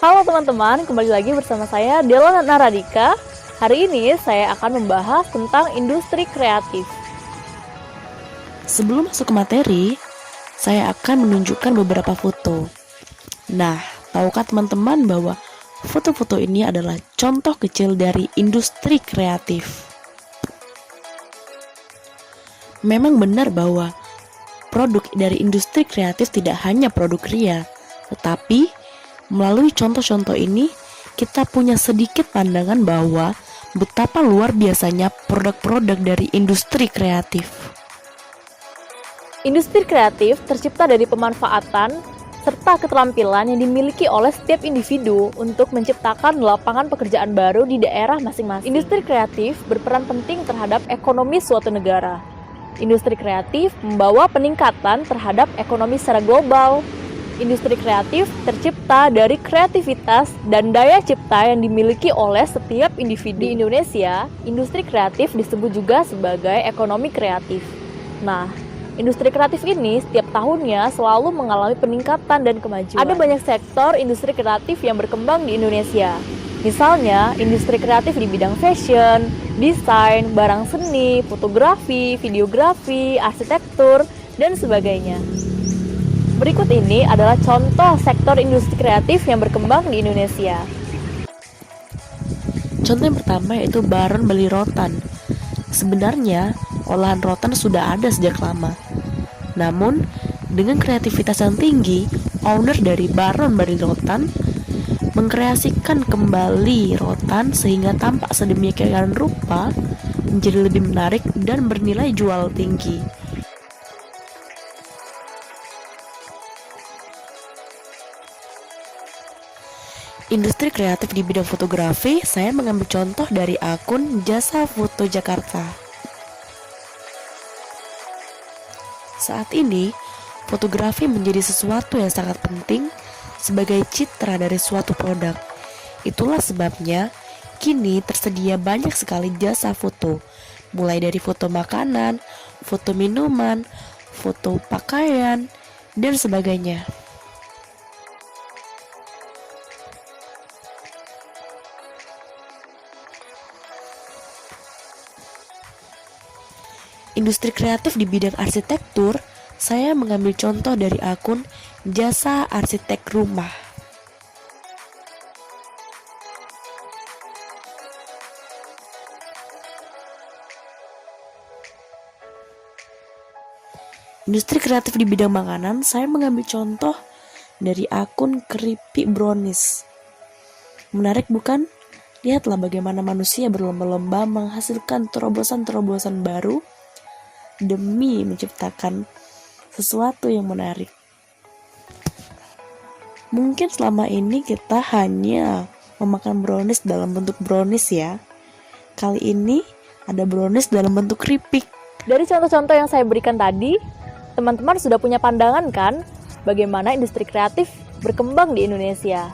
Halo teman-teman, kembali lagi bersama saya Della Naradika. Hari ini saya akan membahas tentang industri kreatif. Sebelum masuk ke materi, saya akan menunjukkan beberapa foto. Nah, tahukah teman-teman bahwa foto-foto ini adalah contoh kecil dari industri kreatif? Memang benar bahwa produk dari industri kreatif tidak hanya produk ria, tetapi melalui contoh-contoh ini kita punya sedikit pandangan bahwa betapa luar biasanya produk-produk dari industri kreatif. Industri kreatif tercipta dari pemanfaatan serta keterampilan yang dimiliki oleh setiap individu untuk menciptakan lapangan pekerjaan baru di daerah masing-masing. Industri kreatif berperan penting terhadap ekonomi suatu negara. Industri kreatif membawa peningkatan terhadap ekonomi secara global. Industri kreatif tercipta dari kreativitas dan daya cipta yang dimiliki oleh setiap individu. Di Indonesia, industri kreatif disebut juga sebagai ekonomi kreatif. Nah, industri kreatif ini setiap tahunnya selalu mengalami peningkatan dan kemajuan. Ada banyak sektor industri kreatif yang berkembang di Indonesia. Misalnya, industri kreatif di bidang fashion, desain, barang seni, fotografi, videografi, arsitektur, dan sebagainya. Berikut ini adalah contoh sektor industri kreatif yang berkembang di Indonesia. Contoh yang pertama yaitu baron beli rotan. Sebenarnya, olahan rotan sudah ada sejak lama. Namun, dengan kreativitas yang tinggi, owner dari baron beli rotan mengkreasikan kembali rotan sehingga tampak sedemikian rupa menjadi lebih menarik dan bernilai jual tinggi. Industri kreatif di bidang fotografi, saya mengambil contoh dari akun Jasa Foto Jakarta. Saat ini, fotografi menjadi sesuatu yang sangat penting sebagai citra dari suatu produk. Itulah sebabnya kini tersedia banyak sekali jasa foto, mulai dari foto makanan, foto minuman, foto pakaian, dan sebagainya. Industri kreatif di bidang arsitektur, saya mengambil contoh dari akun Jasa Arsitek Rumah. Industri kreatif di bidang makanan, saya mengambil contoh dari akun Keripik Brownies. Menarik bukan? Lihatlah bagaimana manusia berlomba-lomba menghasilkan terobosan-terobosan baru demi menciptakan sesuatu yang menarik. Mungkin selama ini kita hanya memakan brownies dalam bentuk brownies ya. Kali ini ada brownies dalam bentuk keripik. Dari contoh-contoh yang saya berikan tadi, teman-teman sudah punya pandangan kan bagaimana industri kreatif berkembang di Indonesia.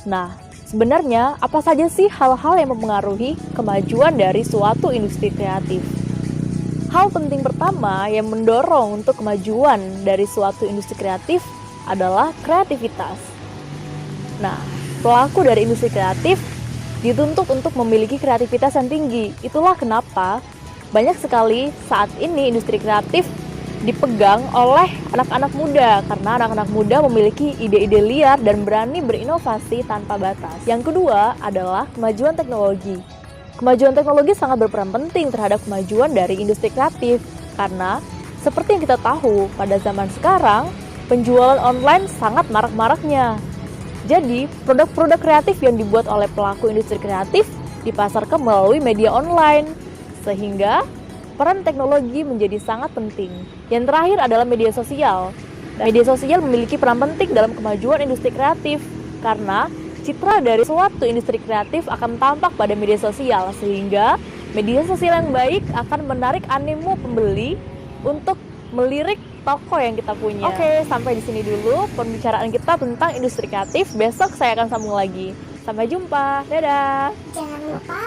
Nah, sebenarnya apa saja sih hal-hal yang mempengaruhi kemajuan dari suatu industri kreatif? Hal penting pertama yang mendorong untuk kemajuan dari suatu industri kreatif adalah kreativitas. Nah, pelaku dari industri kreatif dituntut untuk memiliki kreativitas yang tinggi. Itulah kenapa banyak sekali saat ini industri kreatif dipegang oleh anak-anak muda, karena anak-anak muda memiliki ide-ide liar dan berani berinovasi tanpa batas. Yang kedua adalah kemajuan teknologi. Kemajuan teknologi sangat berperan penting terhadap kemajuan dari industri kreatif, karena seperti yang kita tahu, pada zaman sekarang, penjualan online sangat marak-maraknya. Jadi, produk-produk kreatif yang dibuat oleh pelaku industri kreatif dipasarkan melalui media online, sehingga peran teknologi menjadi sangat penting. Yang terakhir adalah media sosial. Media sosial memiliki peran penting dalam kemajuan industri kreatif, karena citra dari suatu industri kreatif akan tampak pada media sosial, sehingga media sosial yang baik akan menarik animo pembeli untuk melirik toko yang kita punya. Oke, sampai di sini dulu pembicaraan kita tentang industri kreatif. Besok saya akan sambung lagi. Sampai jumpa. Dadah. Jangan lupa